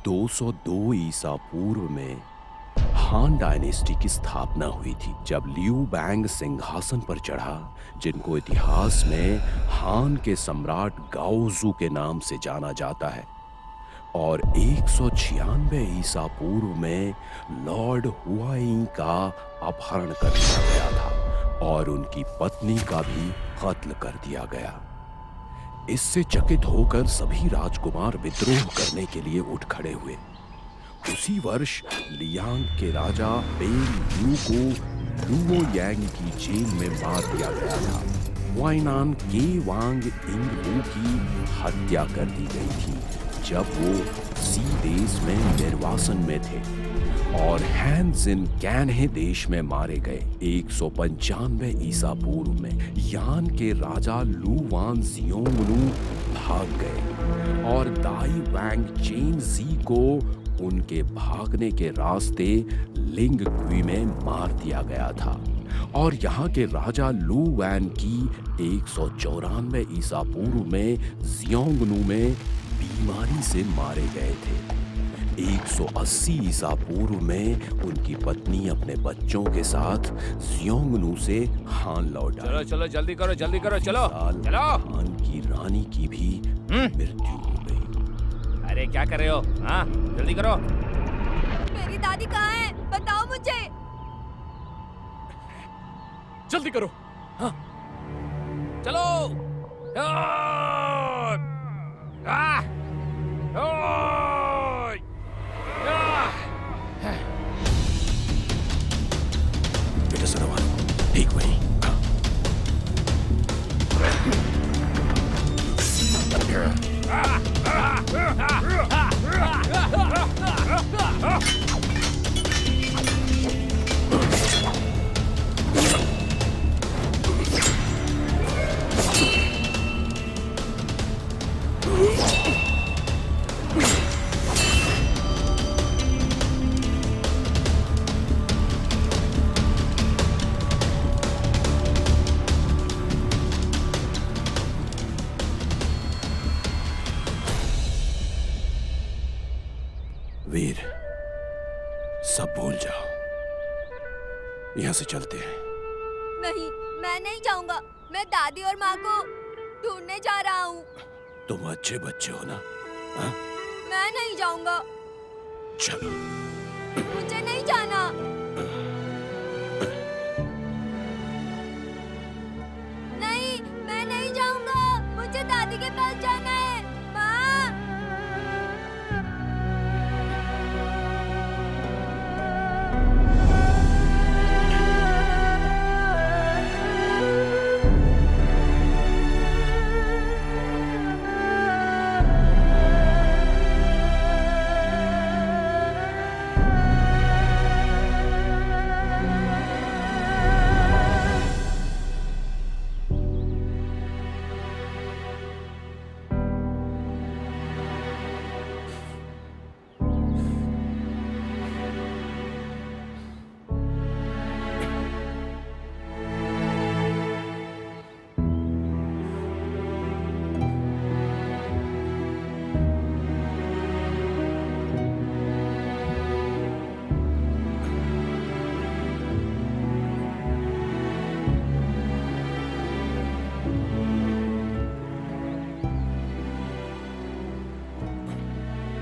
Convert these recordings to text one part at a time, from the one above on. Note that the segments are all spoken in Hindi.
202 ईसा पूर्व में हान डायनेस्टी की स्थापना हुई थी जब लियू बैंग सिंहासन पर चढ़ा, जिनको इतिहास में हान के सम्राट गाओजू के नाम से जाना जाता है। और 196 ईसा पूर्व में लॉर्ड हुआई का अपहरण कर लिया गया था और उनकी पत्नी का भी कत्ल कर दिया गया। इससे चकित होकर सभी राजकुमार विद्रोह करने के लिए उठ खड़े हुए। उसी वर्ष लियांग के राजा बेंग यू को लुओ यांग की जेल में मार दिया गया था। वाइनान के वांग इंग वू की हत्या कर दी गई थी जब वो सी देश में निर्वासन में थे, और हैन जिन कैनहे देश में मारे गए 195 ईसा पूर्व में। यान के राजा लू वान जियोंगनू भाग गए और दाई वैंग चेन जी को उनके भागने के रास्ते लिंग क्वी में मार दिया गया था। और यहाँ के राजा लू वैन की 194 ईसा पूर्व में जियोंगनू में बीमारी से मारे गए थे। 180 ईसा पूर्व में उनकी पत्नी अपने बच्चों के साथ जियोंगनू से हान लौट आई। चलो चलो जल्दी करो चलो चलो। हान की रानी की भी मृत्यु हो गई। अरे क्या कर रहे हो? हाँ जल्दी करो। मेरी दादी कहाँ है? बताओ मुझे। जल्दी करो। हाँ चलो। बेटा सरवान ठीक वही। वीर, सब भूल जाओ, यहाँ से चलते हैं। नहीं, मैं नहीं जाऊंगा। मैं दादी और माँ को ढूंढने जा रहा हूँ। तुम अच्छे बच्चे हो ना? हाँ? मैं नहीं जाऊंगा। चलो। मुझे नहीं जाना। नहीं, मैं नहीं जाऊंगा। मुझे दादी के पास जाना है। माँ।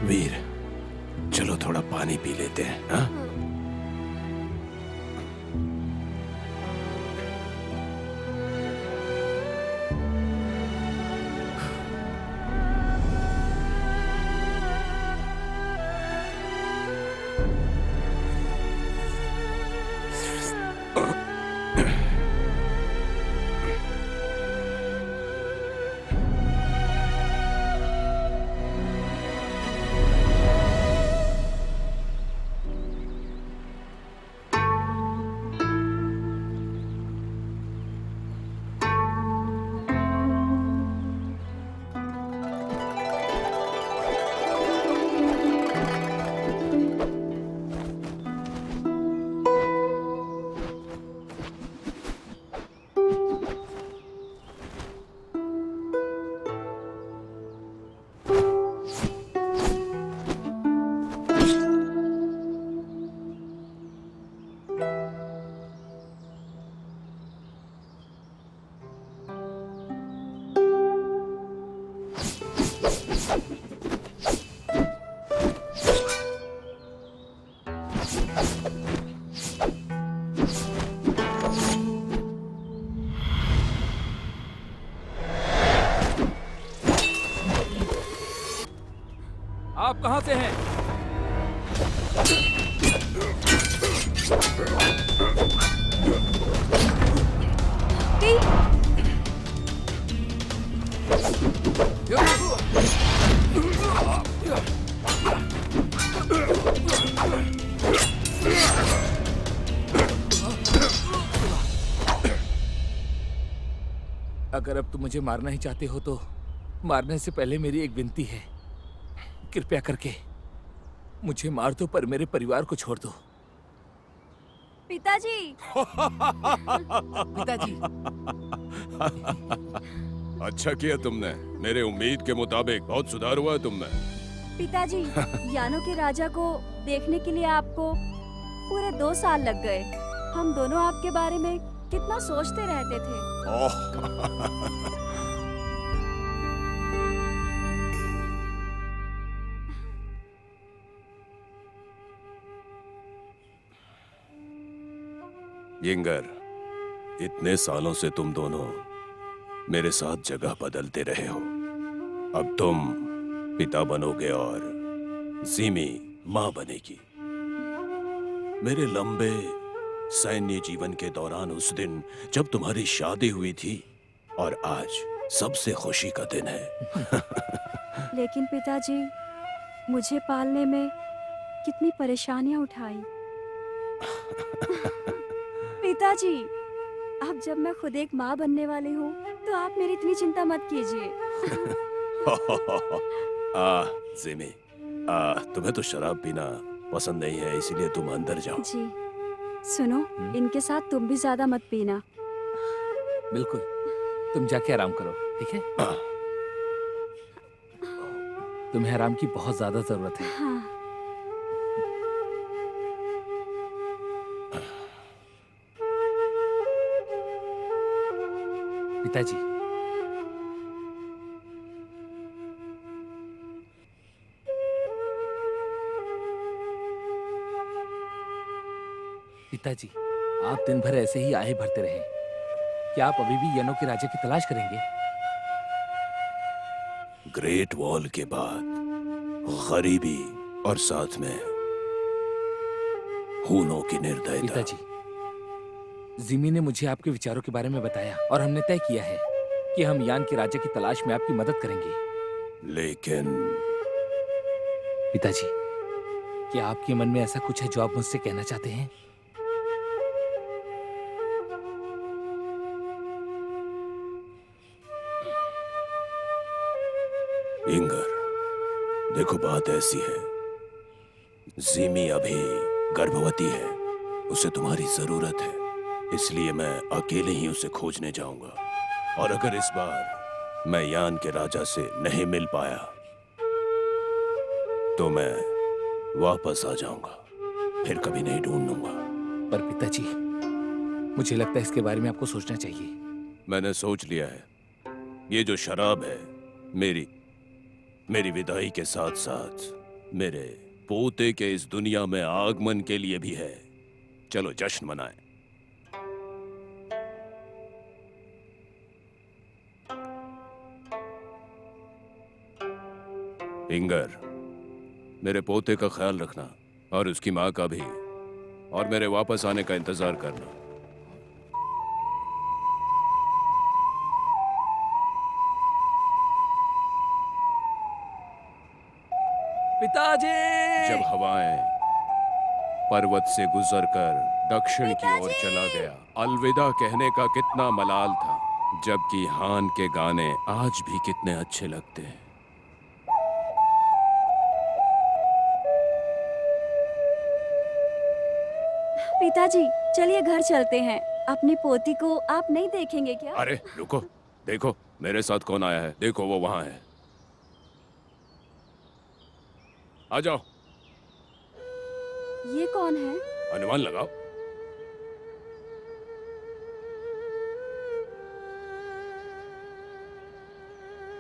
वीर, चलो थोड़ा पानी पी लेते हैं। हाँ? आप कहां से हैं? अगर अब तुम मुझे मारना ही चाहते हो तो मारने से पहले मेरी एक विनती है, कृपया करके मुझे मार दो पर मेरे परिवार को छोड़ दो। पिताजी। पिताजी। अच्छा किया तुमने। मेरे उम्मीद के मुताबिक बहुत सुधार हुआ है तुम में। पिताजी, यानो के राजा को देखने के लिए आपको पूरे 2 साल लग गए। हम दोनों आपके बारे में कितना सोचते रहते थे। यिंगर, इतने सालों से तुम दोनों मेरे साथ जगह बदलते रहे हो। अब तुम पिता बनोगे और जिमी माँ बनेगी। मेरे लंबे सैन्य जीवन के दौरान उस दिन जब तुम्हारी शादी हुई थी और आज सबसे खुशी का दिन है। लेकिन पिताजी, मुझे पालने में कितनी परेशानियां उठाई। पिताजी, अब जब मैं खुद एक माँ बनने वाली हूँ तो आप मेरी इतनी चिंता मत कीजिए। जिमी, तुम्हें तो शराब पीना पसंद नहीं है, इसलिए तुम अंदर जाओ। जी, सुनो, इनके साथ तुम भी ज्यादा मत पीना। बिल्कुल, तुम जाके आराम करो, ठीक है? तुम्हें आराम की बहुत ज्यादा जरूरत है। हाँ। पिताजी, पिताजी, आप दिन भर ऐसे ही आहे भरते रहे। क्या आप अभी भी यनो के राजा की तलाश करेंगे? ग्रेट वॉल के बाद गरीबी और साथ में खूनों की निर्दयता। पिताजी, जिमी ने मुझे आपके विचारों के बारे में बताया और हमने तय किया है कि हम यान के राजा की तलाश में आपकी मदद करेंगे। लेकिन पिताजी, क्या आपके मन में ऐसा कुछ है जो आप मुझसे कहना चाहते हैं? इंगर, देखो बात ऐसी है, जिमी अभी गर्भवती है, उसे तुम्हारी जरूरत है, इसलिए मैं अकेले ही उसे खोजने जाऊंगा। और अगर इस बार मैं यान के राजा से नहीं मिल पाया तो मैं वापस आ जाऊंगा, फिर कभी नहीं ढूंढूंगा। पर पिताजी, मुझे लगता है इसके बारे में आपको सोचना चाहिए। मैंने सोच लिया है, ये जो शराब है मेरी विदाई के साथ साथ मेरे पोते के इस दुनिया में आगमन के लिए भी है। चलो जश्न मनाएं। इंगर, मेरे पोते का ख्याल रखना और उसकी माँ का भी, और मेरे वापस आने का इंतजार करना। पिताजी! जब हवाएं पर्वत से गुजरकर दक्षिण की ओर चला गया, अलविदा कहने का कितना मलाल था, जबकि हान के गाने आज भी कितने अच्छे लगते हैं। पिताजी, चलिए घर चलते हैं। अपनी पोती को आप नहीं देखेंगे क्या? अरे रुको, देखो मेरे साथ कौन आया है, देखो वो वहां है। आ जाओ। ये कौन है? अनुमान लगाओ।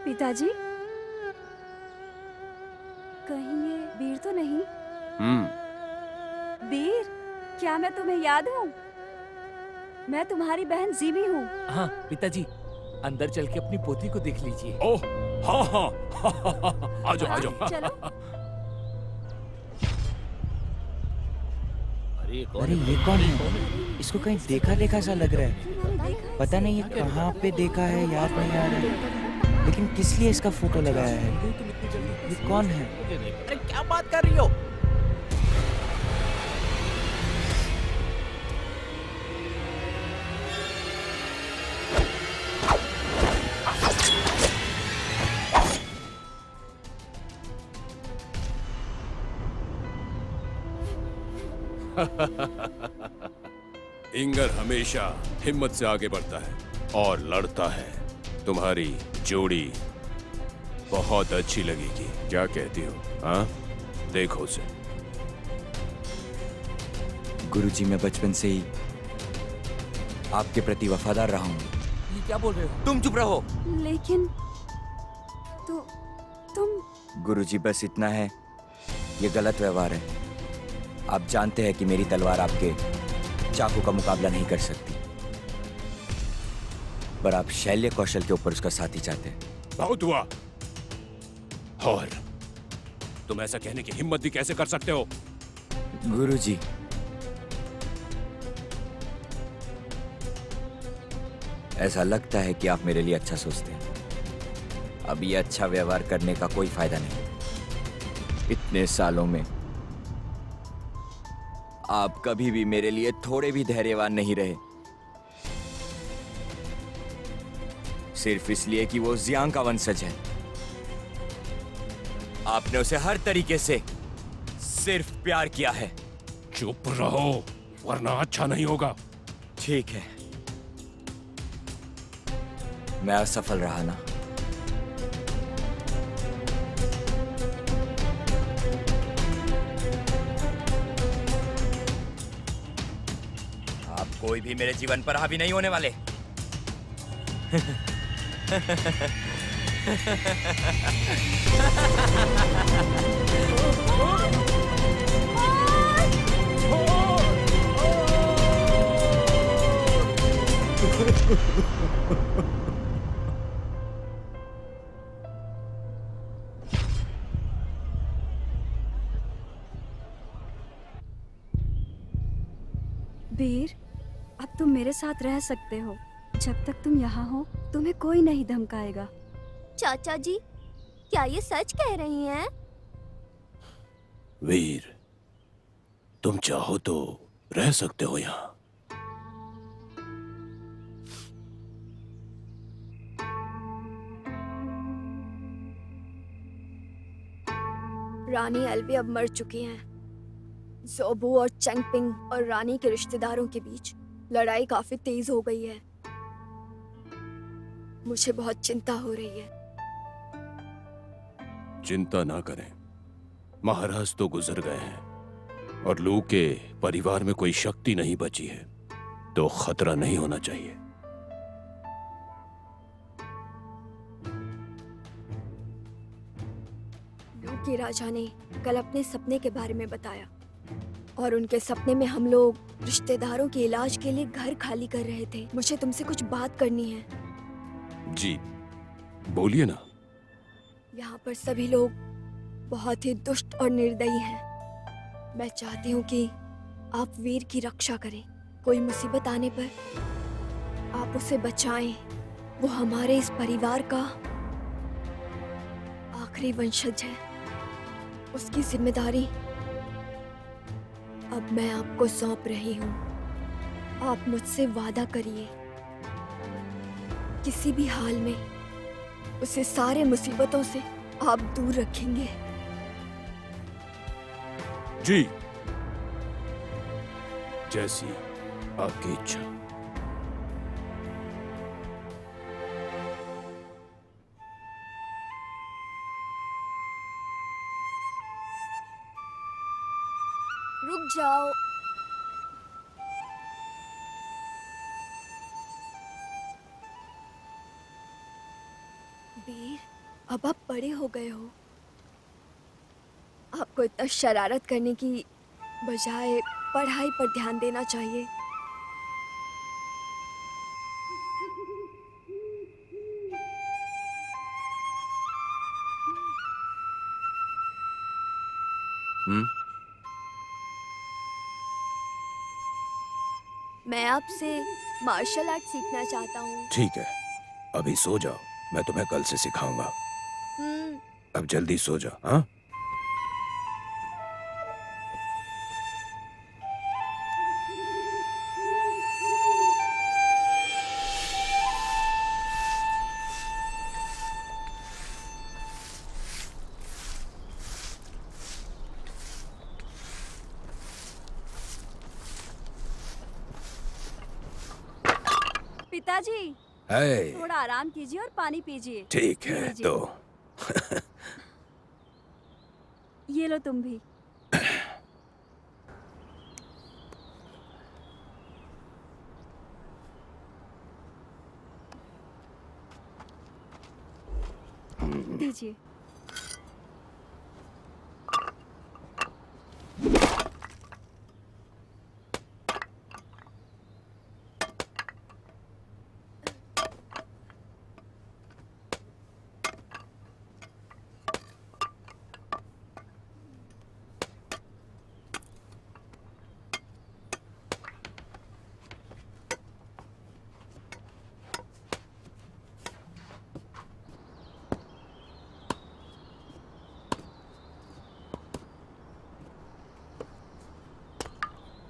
पिताजी, कहीं ये वीर तो नहीं? वीर, क्या मैं तुम्हें याद हूँ? मैं तुम्हारी बहन जीवी हूँ। हाँ पिताजी, अंदर चल के अपनी पोती को देख लीजिए। ओह हाँ हाँ आ जाओ आ हाँ, जाओ। चलो। अरे ये कौन है? इसको कहीं देखा देखा सा लग रहा है। मैंने देखा है पता नहीं ये कहाँ पे देखा है, याद नहीं आ रहा है। लेकिन किस लिए इसका फोटो लगाया है? ये कौन है? अरे क्या बात कर रही हो? इंगर हमेशा हिम्मत से आगे बढ़ता है और लड़ता है। तुम्हारी जोड़ी बहुत अच्छी लगेगी। क्या कहती हो? हाँ, देखो उसे। गुरुजी, मैं बचपन से ही आपके प्रति वफादार रहा हूँ। ये क्या बोल रहे हो? तुम चुप रहो। लेकिन तुम गुरुजी, बस इतना है, ये गलत व्यवहार है। आप जानते हैं कि मेरी तलवार आपके चाकू का मुकाबला नहीं कर सकती, पर आप शैल्य कौशल के ऊपर उसका साथी चाहते हैं। बहुत हुआ। और तुम ऐसा कहने की हिम्मत भी कैसे कर सकते हो? गुरुजी, ऐसा लगता है कि आप मेरे लिए अच्छा सोचते हैं। अब ये अच्छा व्यवहार करने का कोई फायदा नहीं। इतने सालों में आप कभी भी मेरे लिए थोड़े भी धैर्यवान नहीं रहे, सिर्फ इसलिए कि वो जियांग का वंशज है। आपने उसे हर तरीके से सिर्फ प्यार किया है। चुप रहो वरना अच्छा नहीं होगा। ठीक है, मैं असफल रहा ना। आप कोई भी मेरे जीवन पर हावी नहीं होने वाले। वीर, अब तुम मेरे साथ रह सकते हो। जब तक तुम यहाँ हो तुम्हें कोई नहीं धमकाएगा। चाचा जी, क्या ये सच कह रही हैं? वीर, तुम चाहो तो रह सकते हो यहाँ। रानी एल्वी अब मर चुकी हैं। जोबू और चेंगपिंग और रानी के रिश्तेदारों के बीच लड़ाई काफी तेज हो गई है। मुझे बहुत चिंता हो रही है। चिंता ना करें, महाराज तो गुजर गए हैं और लू के परिवार में कोई शक्ति नहीं बची है, तो खतरा नहीं होना चाहिए। लू के राजा ने कल अपने सपने के बारे में बताया और उनके सपने में हम लोग रिश्तेदारों के इलाज के लिए घर खाली कर रहे थे। मुझे तुमसे कुछ बात करनी है। जी बोलिए ना। यहाँ पर सभी लोग बहुत ही दुष्ट और निर्दयी हैं। मैं चाहती हूँ कि आप वीर की रक्षा करें। कोई मुसीबत आने पर आप उसे बचाएं। वो हमारे इस परिवार का आखिरी वंशज है। उसकी जिम्मेदारी अब मैं आपको सौंप रही हूँ। आप मुझसे वादा करिए, किसी भी हाल में उसे सारे मुसीबतों से आप दूर रखेंगे। जी, जैसी आपकी इच्छा। रुक जाओ। वीर, अब आप बड़े हो गए हो। आपको इतना शरारत करने की बजाय पढ़ाई पर ध्यान देना चाहिए। हम्म? मैं आपसे मार्शल आर्ट सीखना चाहता हूँ। ठीक है, अभी सो जाओ, मैं तुम्हें कल से सिखाऊंगा। हम्म, अब जल्दी सो जाओ, हाँ? पिताजी, है, थोड़ा आराम कीजिए और पानी पीजिए। ठीक ये है लीजिए। तो। ये लो तुम भी। दीजिए।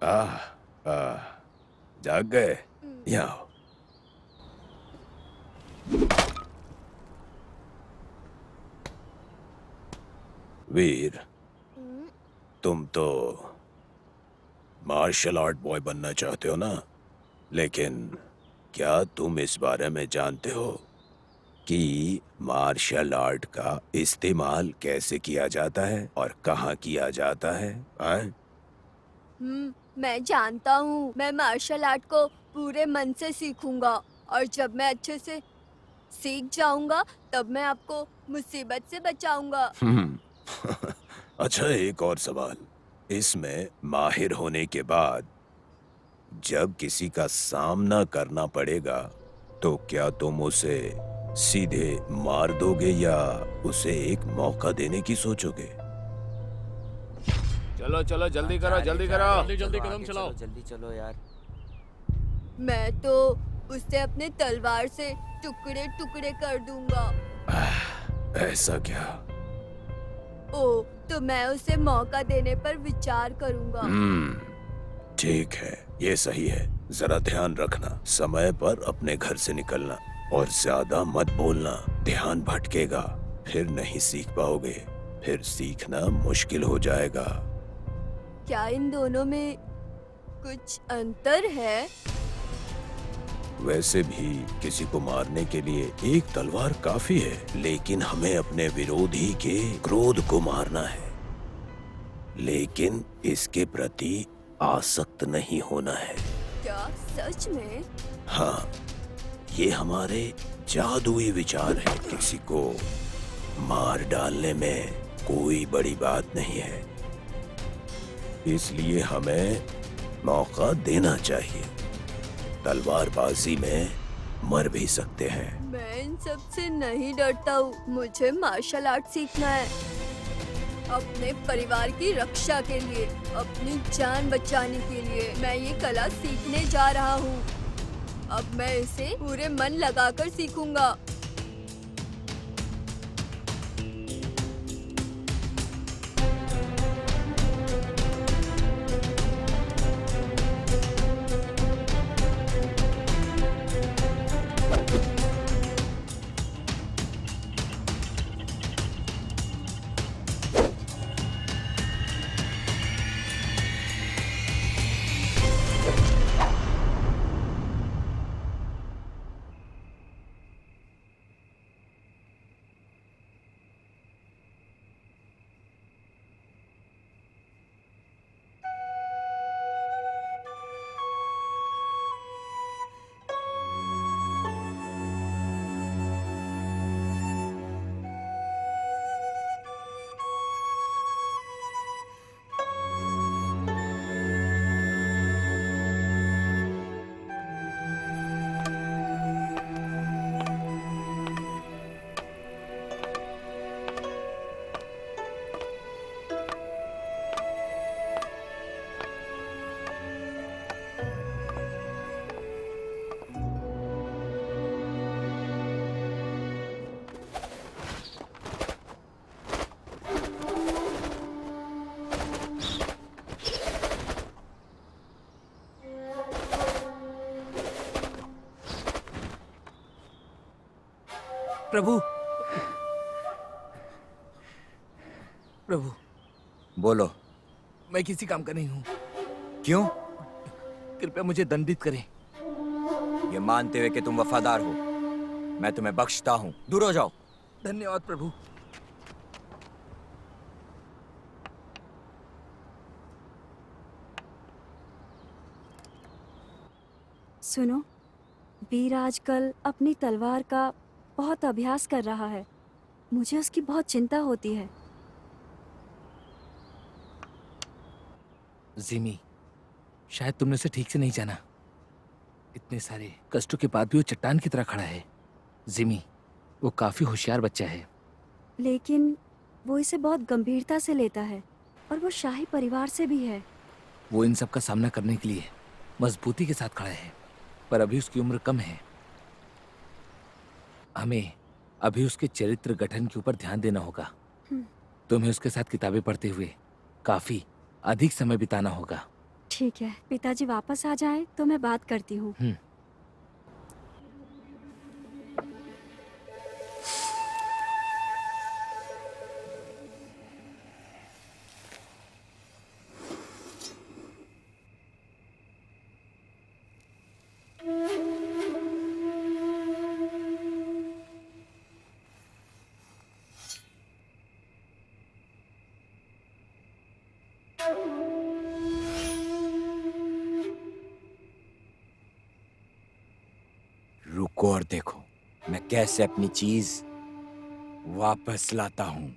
आह, आह, जाग गए? यहाँ आओ। वीर, हम्म, तुम तो मार्शल आर्ट बॉय बनना चाहते हो ना? लेकिन क्या तुम इस बारे में जानते हो कि मार्शल आर्ट का इस्तेमाल कैसे किया जाता है और कहाँ किया जाता है? आए? मैं जानता हूँ। मैं मार्शल आर्ट को पूरे मन से सीखूंगा और जब मैं अच्छे से सीख जाऊंगा तब मैं आपको मुसीबत से बचाऊंगा। हम्म। अच्छा, एक और सवाल। इसमें माहिर होने के बाद जब किसी का सामना करना पड़ेगा तो क्या तुम उसे सीधे मार दोगे या उसे एक मौका देने की सोचोगे? चलो चलो जल्दी करो, जल्दी करो। जल्दी जल्दी कदम चलाओ। जल्दी चलो यार। मैं तो उसे अपने तलवार से टुकड़े टुकड़े कर दूंगा। ऐसा क्या? ओ, तो मैं उसे मौका देने पर विचार करूंगा। ठीक है, ये सही है। जरा ध्यान रखना, समय पर अपने घर से निकलना और ज्यादा मत बोलना, ध्यान भटकेगा, फिर नहीं सीख पाओगे, फिर सीखना मुश्किल हो जाएगा। क्या इन दोनों में कुछ अंतर है? वैसे भी किसी को मारने के लिए एक तलवार काफी है, लेकिन हमें अपने विरोधी के क्रोध को मारना है, लेकिन इसके प्रति आसक्त नहीं होना है। क्या सच में? हाँ, ये हमारे जादुई विचार है। किसी को मार डालने में कोई बड़ी बात नहीं है, इसलिए हमें मौका देना चाहिए। तलवारबाजी में मर भी सकते हैं। मैं इन सब से नहीं डरता हूँ। मुझे मार्शल आर्ट सीखना है, अपने परिवार की रक्षा के लिए, अपनी जान बचाने के लिए। मैं ये कला सीखने जा रहा हूँ। अब मैं इसे पूरे मन लगाकर सीखूंगा। प्रभु, प्रभु, बोलो। मैं किसी काम का नहीं हूँ। क्यों? कृपया मुझे दंडित करें। ये मानते हुए कि तुम वफादार हो, मैं तुम्हें बख्शता हूँ। दूर हो जाओ। धन्यवाद प्रभु। सुनो, वीर आजकल अपनी तलवार का बहुत अभ्यास कर रहा है। मुझे उसकी बहुत चिंता होती है। जिमी, शायद तुमने उसे ठीक से नहीं जाना। इतने सारे कष्टों के बाद भी वो चट्टान की तरह खड़ा है। जिमी, वो काफी होशियार बच्चा है। लेकिन वो इसे बहुत गंभीरता से लेता है और वो शाही परिवार से भी है। वो इन सब का सामना करने के लिए मजबूती के साथ खड़ा है, पर अभी उसकी उम्र कम है। हमें अभी उसके चरित्र गठन के ऊपर ध्यान देना होगा। तुम्हें उसके साथ किताबें पढ़ते हुए काफी अधिक समय बिताना होगा। ठीक है, पिताजी वापस आ जाएं तो मैं बात करती हूँ। रुको और देखो मैं कैसे अपनी चीज वापस लाता हूं।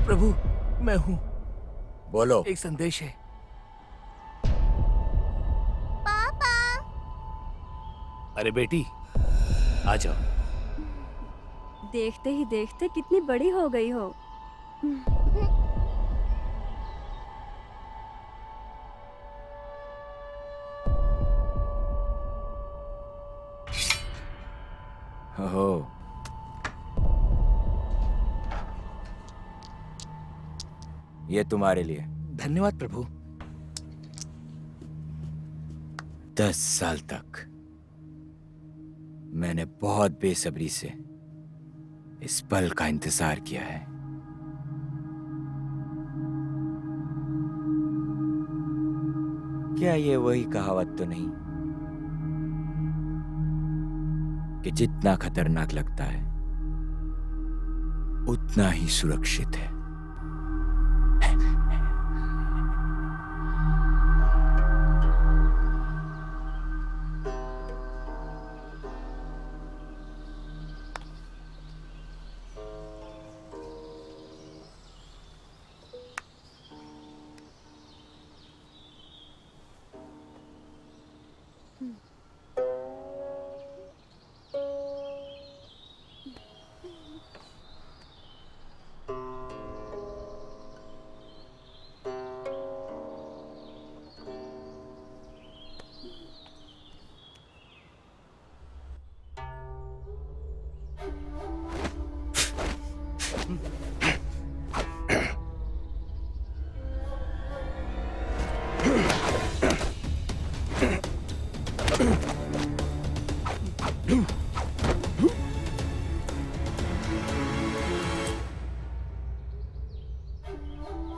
प्रभु, मैं हूँ। बोलो। एक संदेश है। पापा। अरे बेटी, आ जाओ। देखते ही देखते कितनी बड़ी हो गई हो। हो ये तुम्हारे लिए। धन्यवाद प्रभु। 10 साल तक मैंने बहुत बेसब्री से इस पल का इंतजार किया है। क्या ये वही कहावत तो नहीं कि जितना खतरनाक लगता है उतना ही सुरक्षित है।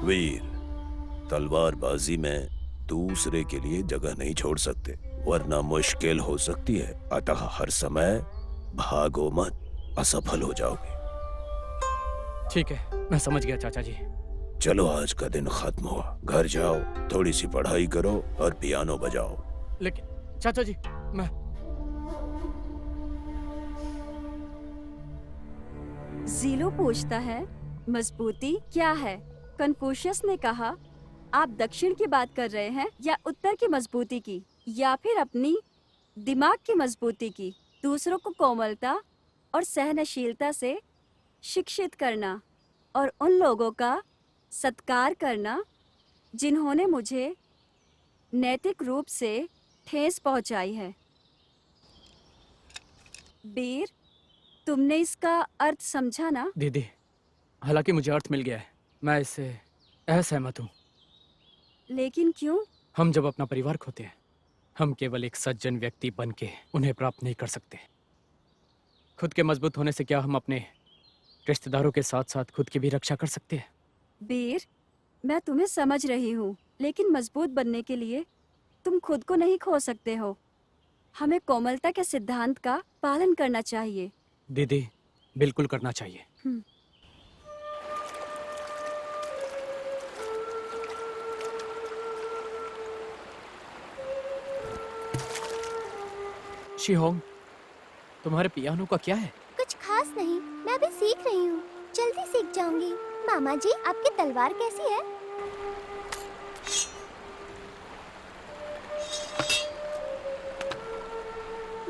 वीर, तलवारबाजी में दूसरे के लिए जगह नहीं छोड़ सकते, वरना मुश्किल हो सकती है। अतः हर समय भागो मत, असफल हो जाओगे। ठीक है, मैं समझ गया चाचा जी। चलो आज का दिन खत्म हुआ, घर जाओ, थोड़ी सी पढ़ाई करो और पियानो बजाओ। लेकिन चाचा जी, मैं जीलो पूछता है, मजबूती क्या है? कन्फ्यूशियस ने कहा, आप दक्षिण की बात कर रहे हैं या उत्तर की मजबूती की, या फिर अपनी दिमाग की मजबूती की? दूसरों को कोमलता और सहनशीलता से शिक्षित करना और उन लोगों का सत्कार करना जिन्होंने मुझे नैतिक रूप से ठेस पहुंचाई है। बीर, तुमने इसका अर्थ समझा ना? दीदी, हालांकि मुझे अर्थ मिल गया है, मैं इससे असहमत हूँ। लेकिन क्यों? हम जब अपना परिवार खोते हैं, हम केवल एक सज्जन व्यक्ति बन के उन्हें प्राप्त नहीं कर सकते। खुद के मजबूत होने से क्या हम अपने रिश्तेदारों के साथ साथ खुद की भी रक्षा कर सकते हैं? बीर, मैं तुम्हें समझ रही हूँ, लेकिन मजबूत बनने के लिए तुम खुद को नहीं खो सकते हो। हमें कोमलता के सिद्धांत का पालन करना चाहिए। दीदी, बिल्कुल करना चाहिए। शिहोंग, तुम्हारे पियानो का क्या है? कुछ खास नहीं, मैं अभी सीख रही हूँ, जल्दी सीख जाऊंगी। मामा जी, आपकी तलवार कैसी है?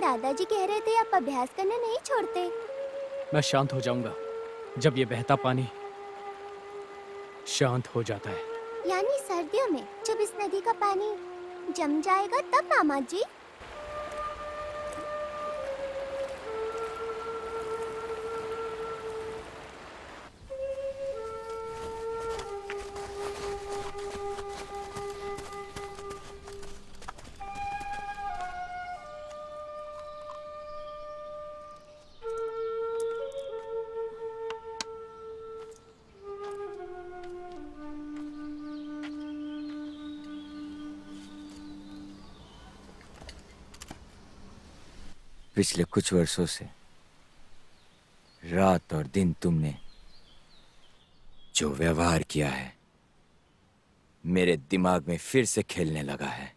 दादाजी कह रहे थे आप अभ्यास करना नहीं छोड़ते। मैं शांत हो जाऊंगा जब ये बहता पानी शांत हो जाता है। यानी सर्दियों में जब इस नदी का पानी जम जाएगा तब मामा जी? पिछले कुछ वर्षों से रात और दिन तुमने जो व्यवहार किया है मेरे दिमाग में फिर से खेलने लगा है।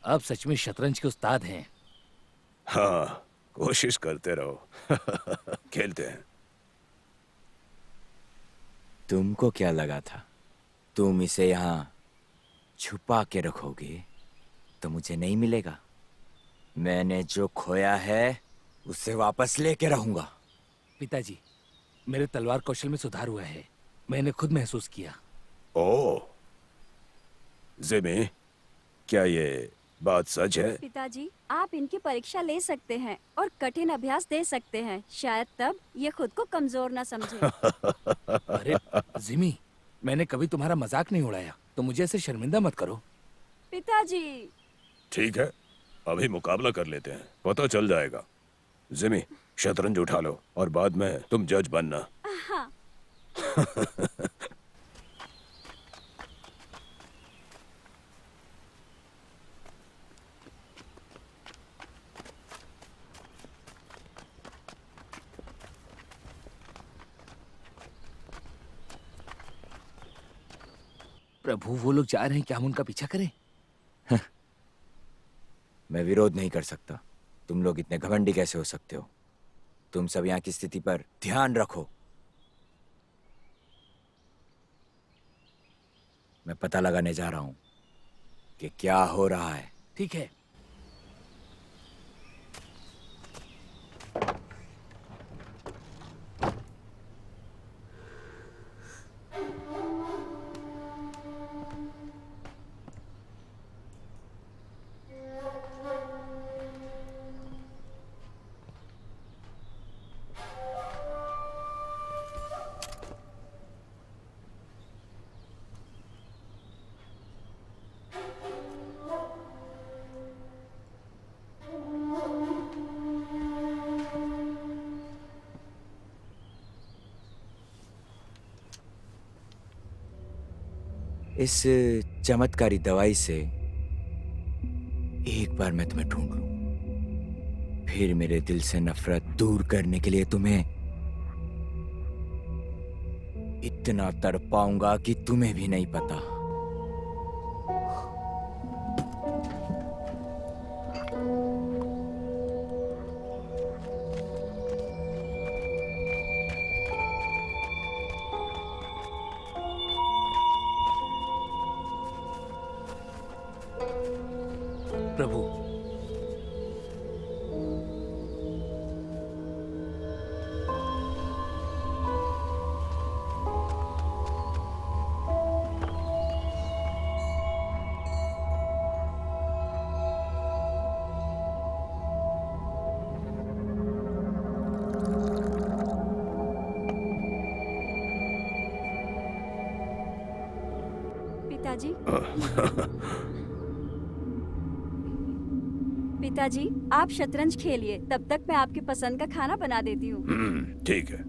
आप सच में शतरंज के उस्ताद हैं। हाँ, कोशिश करते रहो। खेलते हैं। तुमको क्या लगा था तुम इसे यहाँ छुपा के रखोगे तो मुझे नहीं मिलेगा? मैंने जो खोया है उसे वापस लेके रहूंगा। पिताजी, मेरे तलवार कौशल में सुधार हुआ है, मैंने खुद महसूस किया। ओह, जिमी, क्या ये बात सच है? पिताजी, आप इनकी परीक्षा ले सकते हैं और कठिन अभ्यास दे सकते हैं। शायद तब ये खुद को कमजोर ना समझे। अरे जिमी, मैंने कभी तुम्हारा मजाक नहीं उड़ाया, तो मुझे ऐसे शर्मिंदा मत करो। पिताजी। ठीक है, अभी मुकाबला कर लेते हैं, पता चल जाएगा। जिमी, शतरंज उठा लो और बाद में तुम जज बनना। हाँ। प्रभु, वो लोग जा रहे हैं, क्या हम उनका पीछा करें? मैं विरोध नहीं कर सकता। तुम लोग इतने घमंडी कैसे हो सकते हो? तुम सब यहाँ की स्थिति पर ध्यान रखो। मैं पता लगाने जा रहा हूँ कि क्या हो रहा है। ठीक है। इस चमत्कारी दवाई से एक बार मैं तुम्हें ढूंढ लूं, फिर मेरे दिल से नफरत दूर करने के लिए तुम्हें इतना तड़पाऊंगा कि तुम्हें भी नहीं पता। प्रभु, पिताजी। पिताजी, आप शतरंज खेलिए, तब तक मैं आपकी पसंद का खाना बना देती हूँ। ठीक है।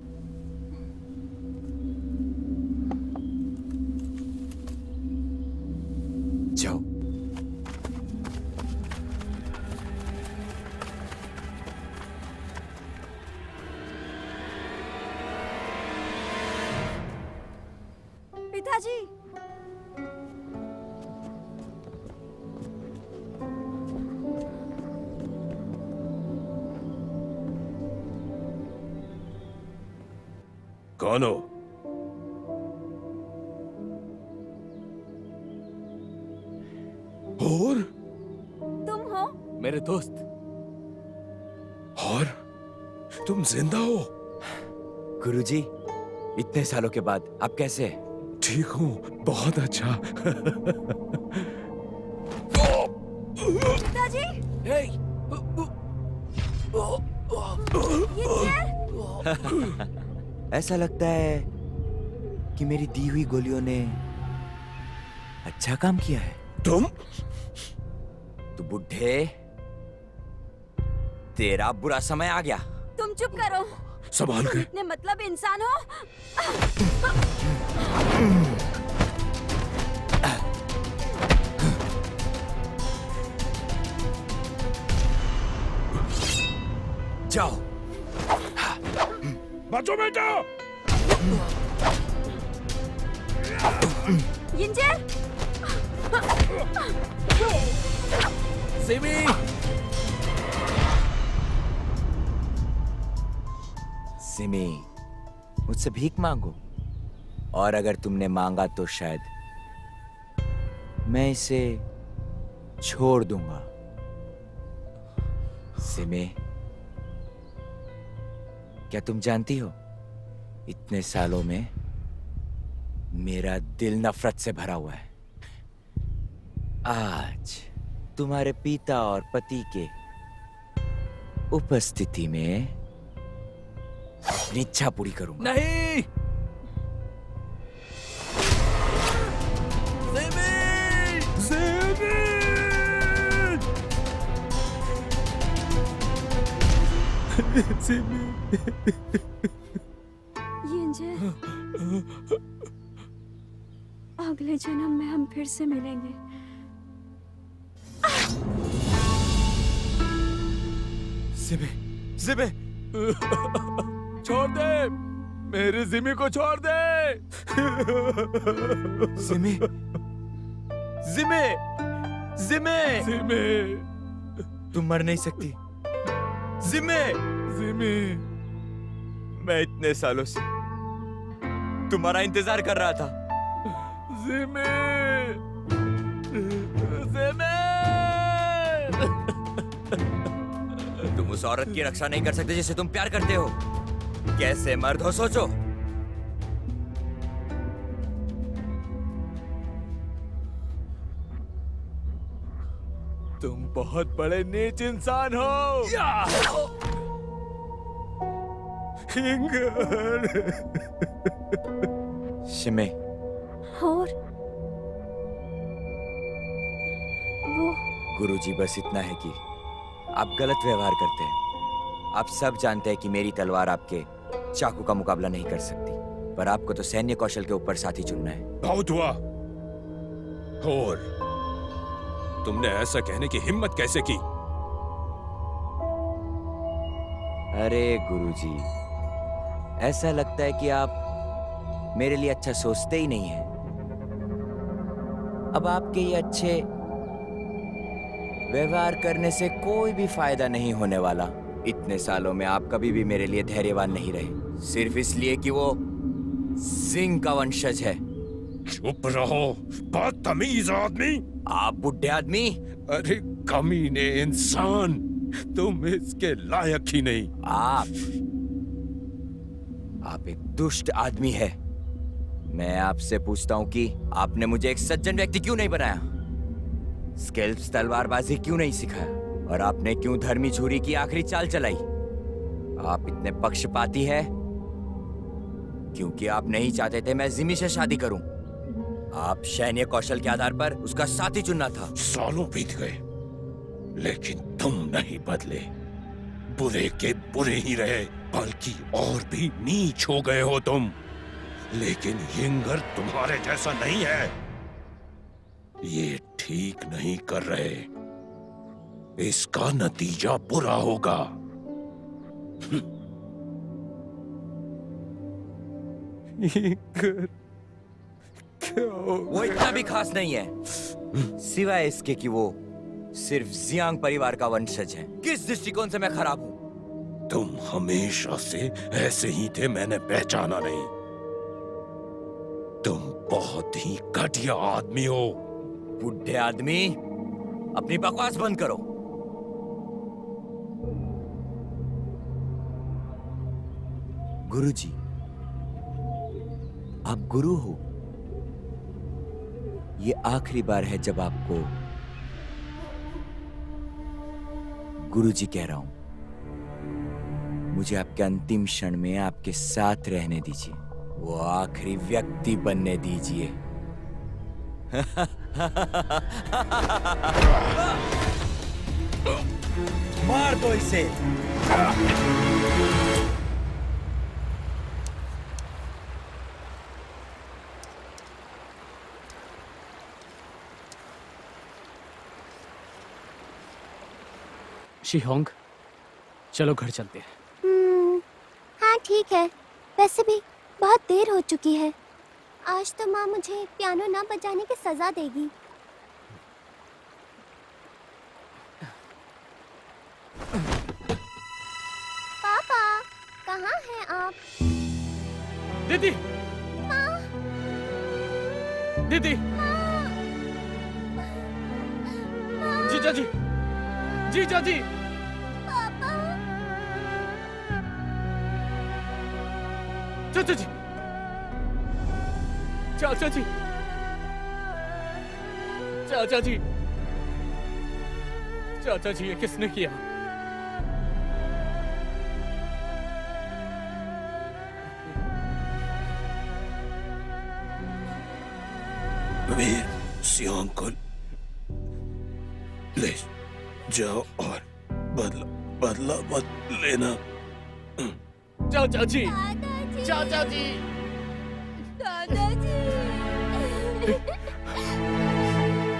जाओ। पिताजी, कौन हो? और तुम हो? मेरे दोस्त। और तुम जिंदा हो? गुरुजी, इतने सालों के बाद आप कैसे हैं? ठीक हूँ, बहुत अच्छा। पिताजी, ये ऐसा लगता है कि मेरी दी हुई गोलियों ने अच्छा काम किया है। तुम? तो बुढ़े, तेरा बुरा समय आ गया। तुम चुप करो। संभाल तुम के। इतने मतलब इंसान हो। जाओ। बचो बेटा। यिंजर, सिमी! सिमी, मुझसे भीख मांगो, और अगर तुमने मांगा तो शायद मैं इसे छोड़ दूंगा। सिमी, क्या तुम जानती हो, इतने सालों में मेरा दिल नफरत से भरा हुआ है। आज तुम्हारे पिता और पति के उपस्थिति में अपनी इच्छा पूरी करूंगा। नहीं! यिंजर, अगले जन्म में हम फिर से मिलेंगे। सिमी, सिमी, छोड़ दे! मेरे जिमी को छोड़ दे! सिमी, जिमे, जिमे, सिमी! तुम मर नहीं सकती। जिमे, जिमी! मैं इतने सालों से तुम्हारा इंतजार कर रहा था। जिमी! जिमी! तुम उस औरत की रक्षा नहीं कर सकते जिसे तुम प्यार करते हो। कैसे मर्द हो, सोचो। तुम बहुत बड़े नीच इंसान हो। शिमे, और वो गुरुजी, बस इतना है कि आप गलत व्यवहार करते हैं। आप सब जानते हैं कि मेरी तलवार आपके चाकू का मुकाबला नहीं कर सकती, पर आपको तो सैन्य कौशल के ऊपर साथी चुनना है। बहुत हुआ। और तुमने ऐसा कहने की हिम्मत कैसे की? अरे गुरुजी, ऐसा लगता है कि आप मेरे लिए अच्छा सोचते ही नहीं हैं। अब आपके ये अच्छे व्यवहार करने से कोई भी फायदा नहीं होने वाला। इतने सालों में आप कभी भी मेरे लिए धैर्यवान नहीं रहे, सिर्फ इसलिए कि वो सिंह का वंशज है। चुप रहो, बदतमीज आदमी। आप बुढ़े आदमी। अरे कमीने इंसान, तुम इसके लायक ही नहीं। आप एक दुष्ट आदमी है। मैं आपसे पूछता हूं कि आपने मुझे एक सज्जन व्यक्ति क्यों नहीं बनाया? स्केल्प्स तलवारबाजी क्यों नहीं सिखाया? और आपने क्यों धर्मी छुरी की आखिरी चाल चलाई? आप इतने पक्षपाती है क्योंकि आप नहीं चाहते थे मैं जिमी से शादी करूं। आप सैन्य कौशल के आधार पर उसका साथी चुनना था। सालों बीत गए लेकिन तुम नहीं बदले। बुरे के बुरे ही रहे, बल्कि और भी नीच हो गए हो तुम। लेकिन यिंगर तुम्हारे जैसा नहीं है। ये ठीक नहीं कर रहे, इसका नतीजा बुरा होगा। यिंगर क्या वो इतना भी खास नहीं है, सिवाय इसके कि वो सिर्फ जियांग परिवार का वंशज है। किस दृष्टिकोण से मैं खराब हूं? तुम हमेशा से ऐसे ही थे, मैंने पहचाना नहीं। तुम बहुत ही घटिया आदमी हो। बुढ़े आदमी, अपनी बकवास बंद करो। गुरुजी, आप गुरु हो। ये आखिरी बार है जब आपको गुरुजी कह रहा हूं। मुझे आपके अंतिम क्षण में आपके साथ रहने दीजिए, वो आखिरी व्यक्ति बनने दीजिए। मार दो इसे। शिहोंग, चलो घर चलते हैं। हाँ ठीक है। वैसे भी बहुत देर हो चुकी है। आज तो माँ मुझे पियानो ना बजाने की सजा देगी। पापा, कहाँ हैं आप? दीदी, दीदी, जीजा जी, जीजा जी, पापा, चाचा जी, चाचा जी, चाचा जी, चाचा जी, ये किसने किया? वीर सियांग को ले जाओ और बदला मत लेना। चाचा जी, दादाजी, चाचा जी, दादाजी।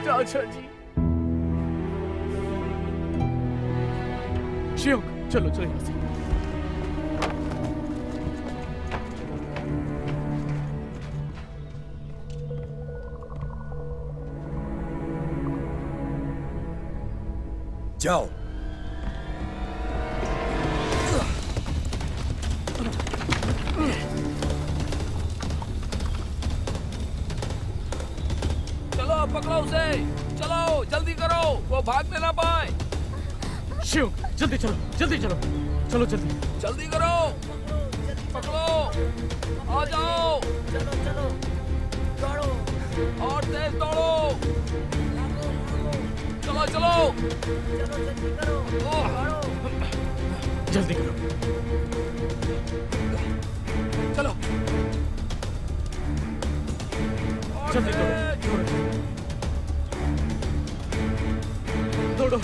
चाचा जी। शियोंग, चलो चलो यहाँ से। जाओ। चलो पकड़ो उसे, चलो जल्दी करो, वो भागने ना पाए। शियोंग, जल्दी चलो, जल्दी चलो, चलो जल्दी। जल्दी करो, पकड़ो, आ जाओ, चलो चलो दौड़ो, और तेज दौड़ो, चलो चलो, चलो जल्दी करो, दौड़ो। जल्दी करो। चलो, जल्दी करो, दौड़ो।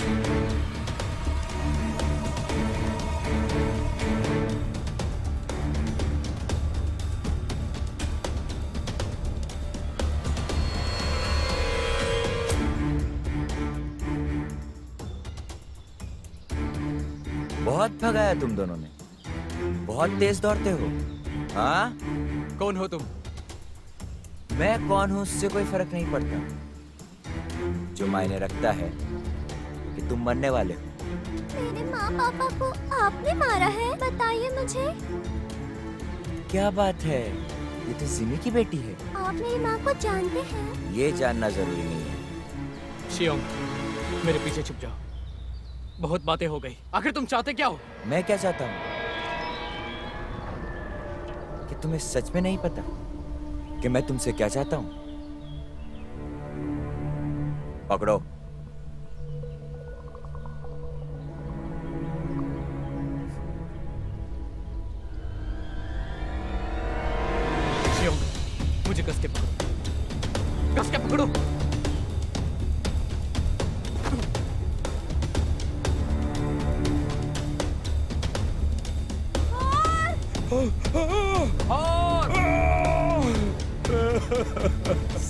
बहुत भगाया तुम दोनों ने। बहुत तेज दौड़ते हो। हाँ, कौन हो तुम? मैं कौन हूं उससे कोई फर्क नहीं पड़ता। जो मायने रखता है कि तुम मरने वाले हो। मेरे माँ पापा को आपने मारा है? बताइए मुझे। क्या बात है, ये तो जिमी की बेटी है। आप मेरी माँ को जानते हैं? ये जानना जरूरी नहीं है। शियोंग, मेरे पीछे छुप जाओ। बहुत बातें हो गई। आखिर तुम चाहते क्या हो? मैं क्या चाहता हूँ कि तुम्हें सच में नहीं पता कि मैं तुमसे क्या चाहता हूँ। पकड़ो। शियोंग, मुझे कस के पकड़ो। कस के पकड़ो।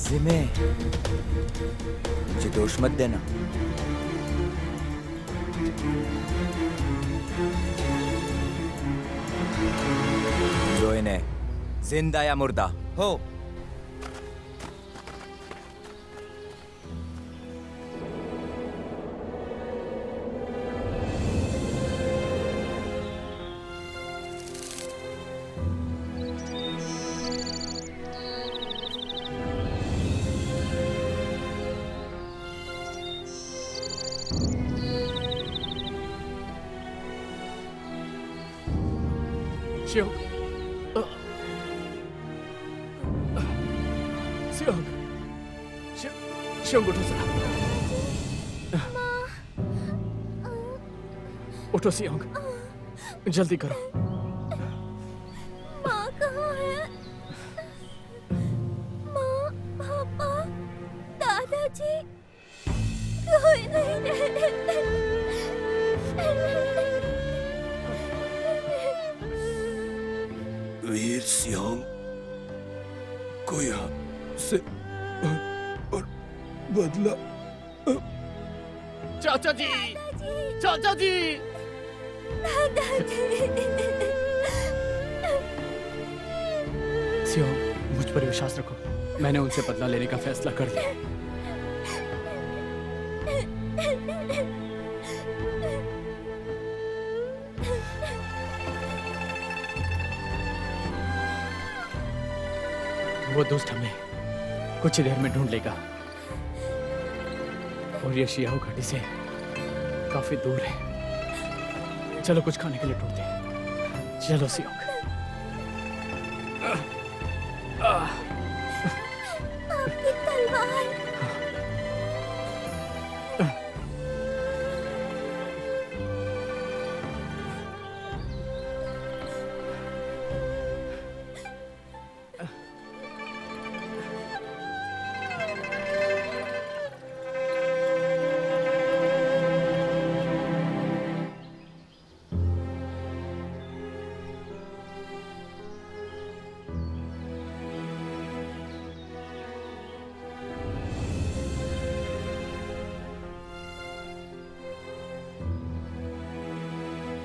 जिमे, मुझे दोष मत देना। जो इन्हें जिंदा या मुर्दा हो, शियोंग, शियोंग, शियोंग उठो जरा। उठो शियोंग, जल्दी करो। माँ कहाँ है? माँ, पापा, दादाजी, कोई नहीं है। वीर सियांग को यहाँ से और बदला। चाचा जी, चाचा जी। शियोंग, मुझ पर विश्वास रखो। मैंने उनसे बदला लेने का फैसला कर लिया। वो दोस्त हमें कुछ ही देर में ढूंढ लेगा। और ये शियाओ घाटी से काफी दूर है। चलो कुछ खाने के लिए ढूंढते हैं। चलो शियोंग। आपकी तलवार।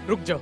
रुक जाओ।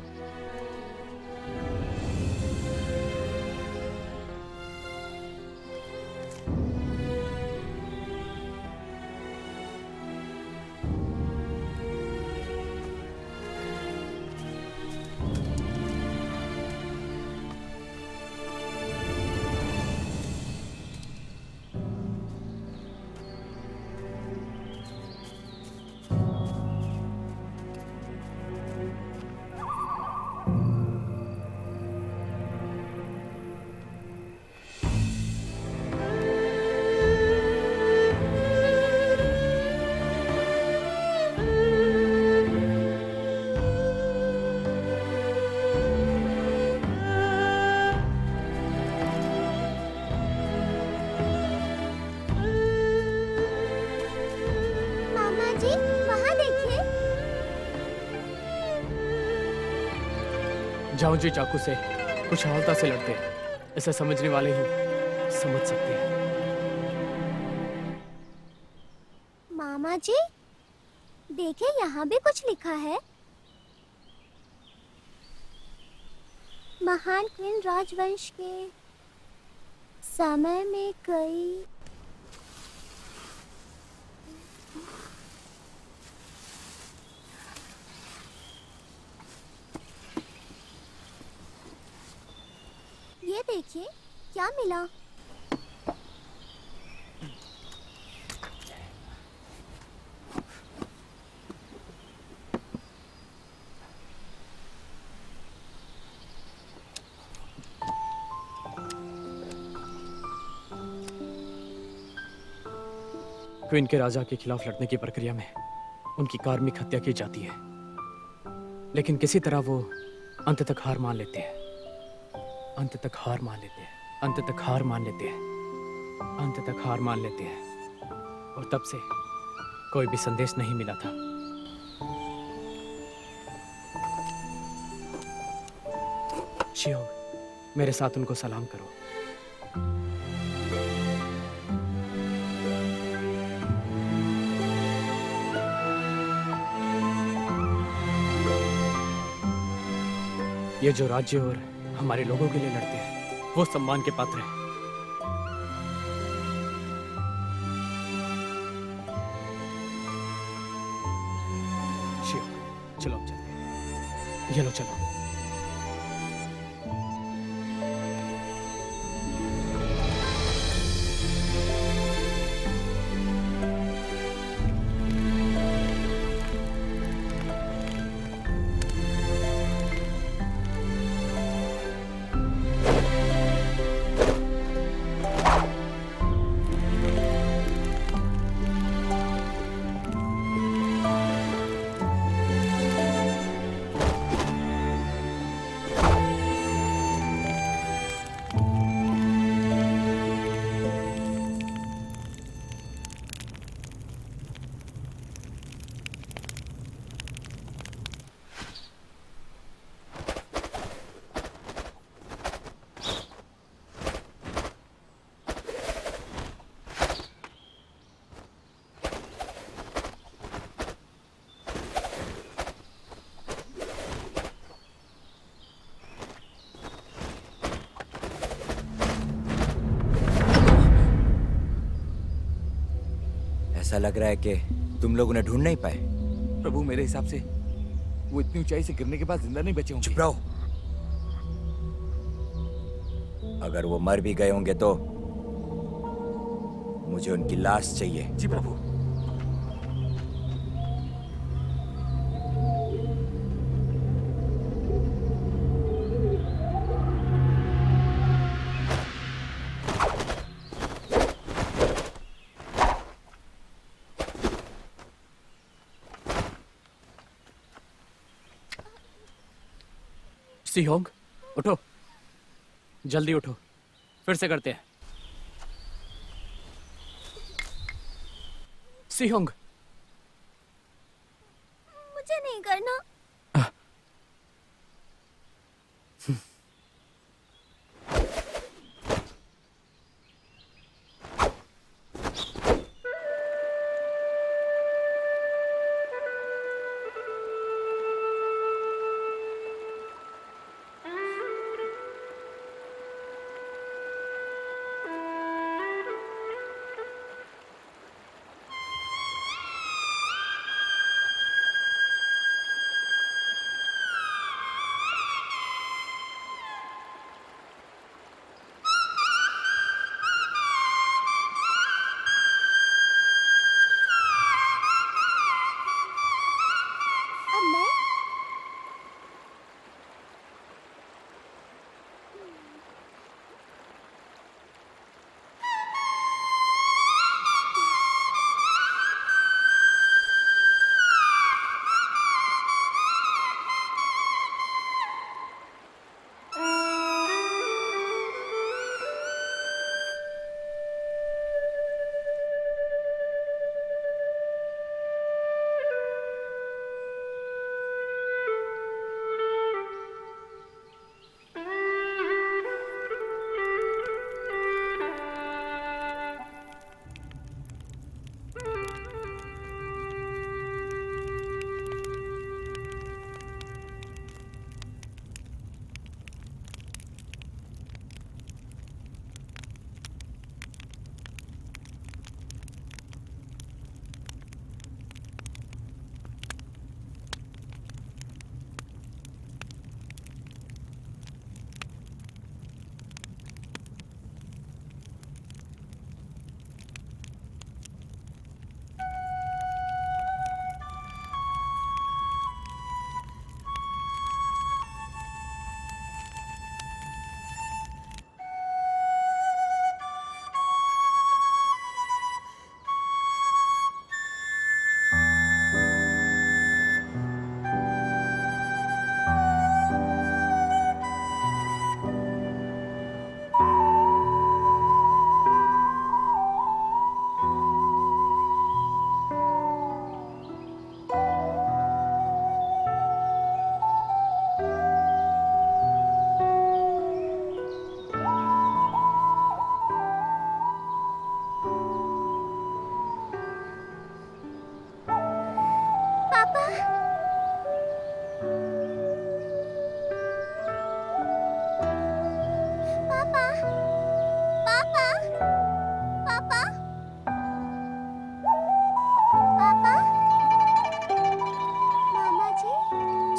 जाओ जी, चाकू से कुशलता से लड़ते हैं। ऐसा समझने वाले ही समझ सकते हैं। मामा जी, देखिए यहाँ भी कुछ लिखा है। महान क्वीन राजवंश के समय में कई ये देखिए क्या मिला। क्वीन के राजा के खिलाफ लड़ने की प्रक्रिया में उनकी कार्मिक हत्या की जाती है, लेकिन किसी तरह वो अंत तक हार मान लेते हैं। अंत तक हार मान लेते हैं। अंत तक हार मान लेते हैं। अंत तक हार मान लेते हैं। और तब से कोई भी संदेश नहीं मिला था। शिव, मेरे साथ उनको सलाम करो। ये जो राज्य और हमारे लोगों के लिए लड़ते हैं वो सम्मान के पात्र हैं। शिव, चलो अब चलते हैं। ये लो चलो। ऐसा लग रहा है कि तुम लोग उन्हें ढूंढ नहीं पाए। प्रभु, मेरे हिसाब से वो इतनी ऊंचाई से गिरने के बाद जिंदा नहीं बचे होंगे। चुप रहो। अगर वो मर भी गए होंगे तो मुझे उनकी लाश चाहिए। जी प्रभु। सिहोंग, उठो, जल्दी उठो, फिर से करते हैं। सिहोंग, मुझे नहीं करना।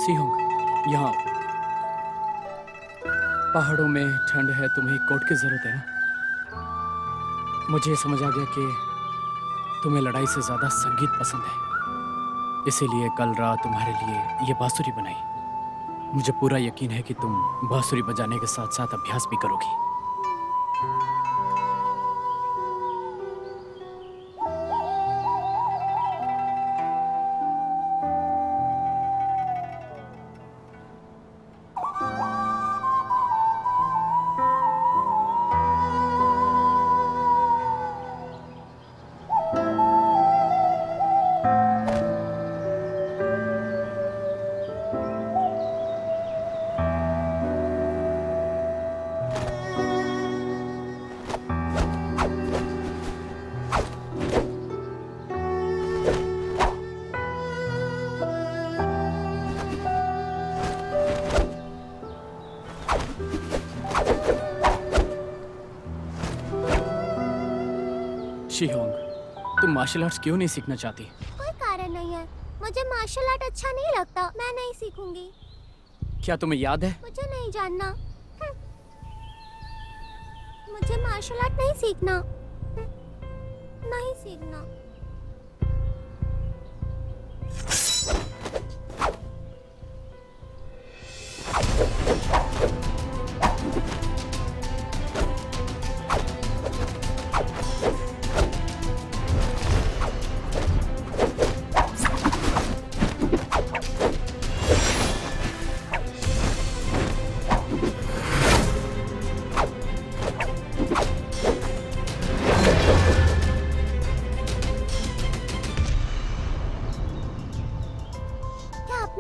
सिहोंग, यहाँ आओ। पहाड़ों में ठंड है, तुम्हें एक कोट की जरूरत है ना? मुझे समझ आ गया कि तुम्हें लड़ाई से ज्यादा संगीत पसंद है, इसीलिए कल रात तुम्हारे लिए ये बांसुरी बनाई। मुझे पूरा यकीन है कि तुम बांसुरी बजाने के साथ साथ अभ्यास भी करोगी। शिहोंग, तुम मार्शल आर्ट्स क्यों नहीं सीखना चाहती? कोई कारण नहीं है। मुझे मार्शल आर्ट अच्छा नहीं लगता। मैं नहीं सीखूंगी। क्या तुम्हें याद है? मुझे नहीं जानना। मुझे मार्शल आर्ट नहीं सीखना। नहीं सीखना।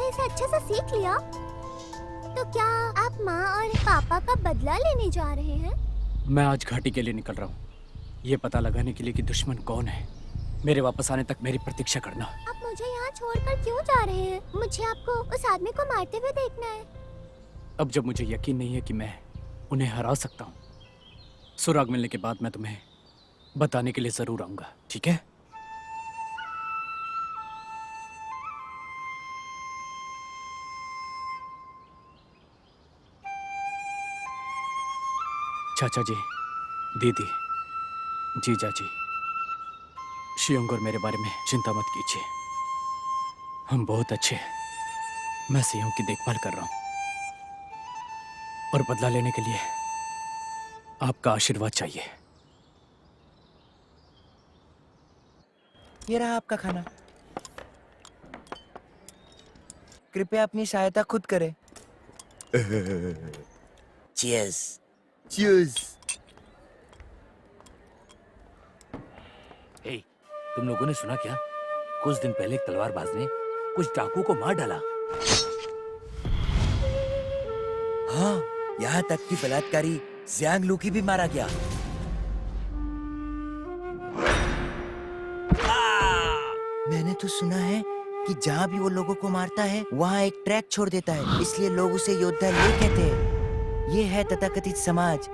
इसे अच्छे से सीख लिया? तो क्या आप माँ और पापा का बदला लेने जा रहे हैं? मैं आज घाटी के लिए निकल रहा हूँ, ये पता लगाने के लिए कि दुश्मन कौन है। मेरे वापस आने तक मेरी प्रतीक्षा करना। आप मुझे यहाँ छोड़कर क्यों जा रहे हैं? मुझे आपको उस आदमी को मारते हुए देखना है। अब जब मुझे यकीन नहीं है कि मैं उन्हें हरा सकता हूँ, सुराग मिलने के बाद मैं तुम्हें बताने के लिए जरूर आऊंगा, ठीक है? चाचा जी, दीदी, जीजा जी, शियोंग और मेरे बारे में चिंता मत कीजिए, हम बहुत अच्छे हैं। मैं सियोंग की देखभाल कर रहा हूं और बदला लेने के लिए आपका आशीर्वाद चाहिए। ये रहा आपका खाना, कृपया अपनी सहायता खुद करें। चीयर्स। चीयर्स। हे, तुम लोगों ने सुना क्या? कुछ दिन पहले एक तलवारबाज ने कुछ डाकू को मार डाला। हाँ, यहाँ तक कि बलात्कारी ज़ियांग लू की भी मारा गया। मैंने तो सुना है कि जहाँ भी वो लोगों को मारता है वहाँ एक ट्रैक छोड़ देता है, इसलिए लोग उसे योद्धा ले कहते हैं। ये है तथाकथित समाज।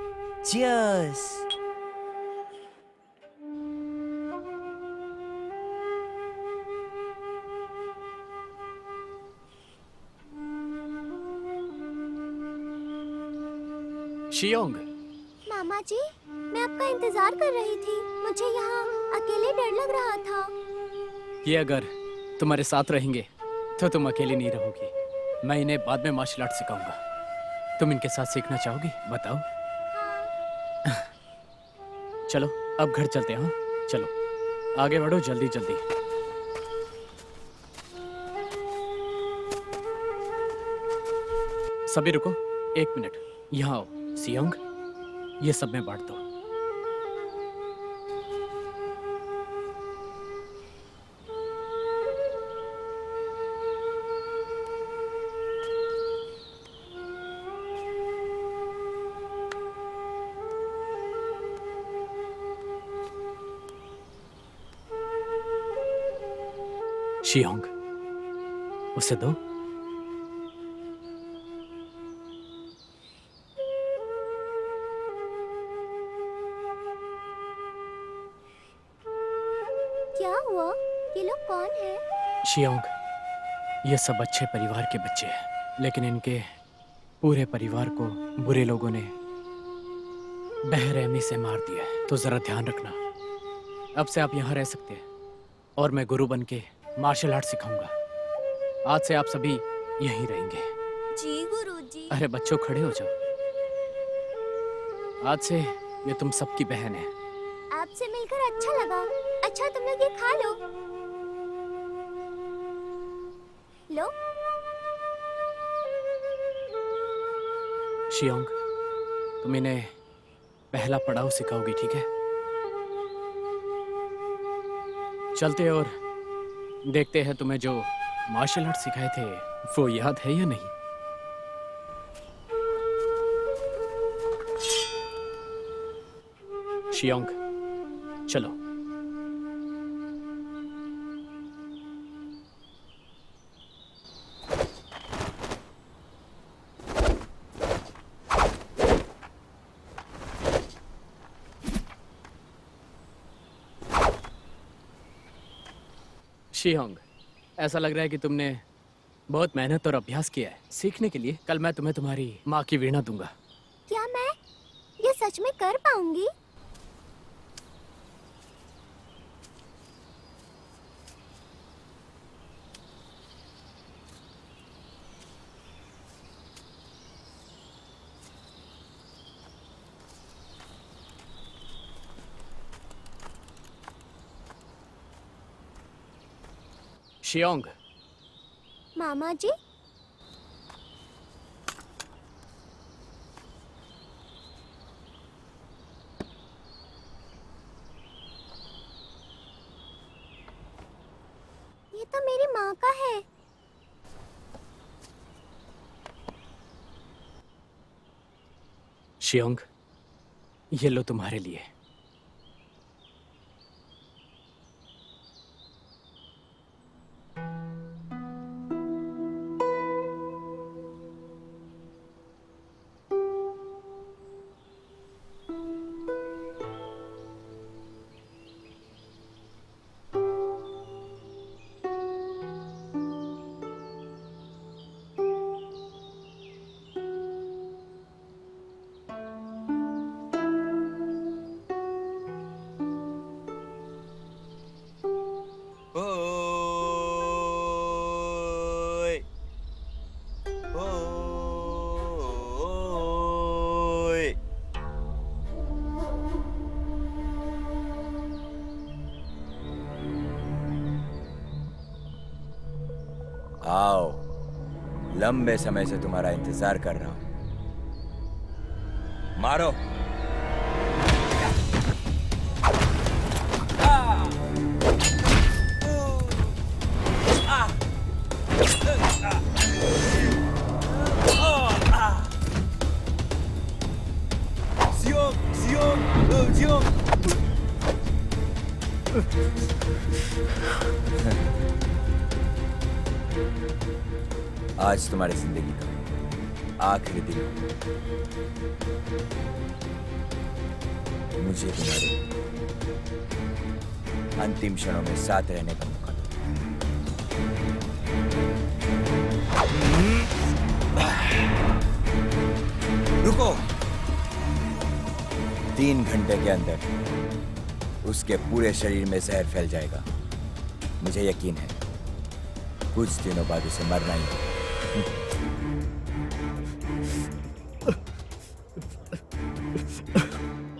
Cheers! शियोंग, मामा जी, मैं आपका इंतजार कर रही थी। मुझे यहाँ अकेले डर लग रहा था। ये अगर तुम्हारे साथ रहेंगे तो तुम अकेली नहीं रहोगी। मैं इन्हें बाद में मार्शल आर्ट सिखाऊंगा। तुम इनके साथ सीखना चाहोगी? बताओ। चलो अब घर चलते हैं। हाँ, चलो आगे बढ़ो, जल्दी जल्दी। सभी रुको, एक मिनट, यहाँ आओ। सियोंग, ये सब में बांट दो। शियोंग, उसे दो। क्या हुआ? ये लोग कौन है? शियोंग, ये सब अच्छे परिवार के बच्चे हैं, लेकिन इनके पूरे परिवार को बुरे लोगों ने बेरहमी से मार दिया है। तो जरा ध्यान रखना। अब से आप यहाँ रह सकते हैं और मैं गुरु बन के मार्शल आर्ट सिखाऊंगा। आज से आप सभी यहीं रहेंगे। जी गुरुजी। अरे बच्चों, खड़े हो जाओ। आज से ये तुम सबकी बहन है। आपसे मिलकर अच्छा लगा। अच्छा तुम लोग ये खा लो। लो। शियोंग, तुम इन्हें पहला पड़ाव सिखाओगी, ठीक है? चलते हैं और देखते हैं तुम्हें जो मार्शल आर्ट सिखाए थे वो याद है या नहीं। शियोंग, चलो। शियोंग, ऐसा लग रहा है कि तुमने बहुत मेहनत और अभ्यास किया है सीखने के लिए। कल मैं तुम्हें तुम्हारी माँ की वीणा दूंगा। क्या मैं ये सच में कर पाऊंगी? शियोंग, मामा जी, ये तो मेरी माँ का है। शियोंग, ये लो तुम्हारे लिए। ओय ओय आओ, लंबे समय से तुम्हारा इंतजार कर रहा हूं। मारो। आज तुम्हारी जिंदगी का आखिरी दिन है। मुझे तुम्हारे अंतिम क्षणों में साथ रहने का मौका दो। रुको। 3 घंटे के अंदर उसके पूरे शरीर में जहर फैल जाएगा। मुझे यकीन है कुछ दिनों बाद उसे मरना ही है।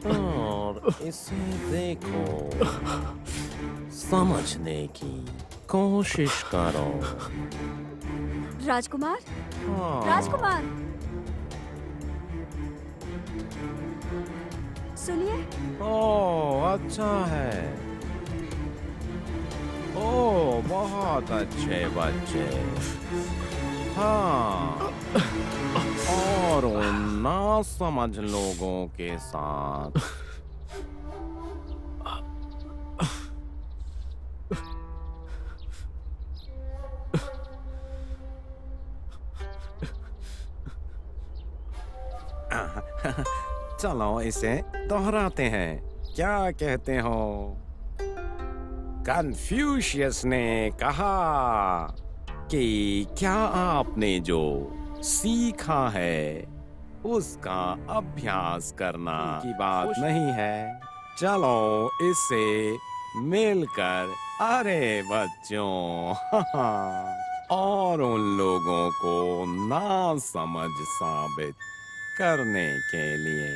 और इसे देखो, समझने की कोशिश करो। राजकुमार, हाँ। राजकुमार, सुनिए। ओह, अच्छा है। ओह, बहुत अच्छे बच्चे। हाँ, और उन ना समझ लोगों के साथ। चलो इसे दोहराते हैं। क्या कहते हो? कन्फ्यूशियस ने कहा, कि क्या आपने जो सीखा है उसका अभ्यास करना की बात नहीं है। चलो इससे मिलकर अरे बच्चों और उन लोगों को ना समझ साबित करने के लिए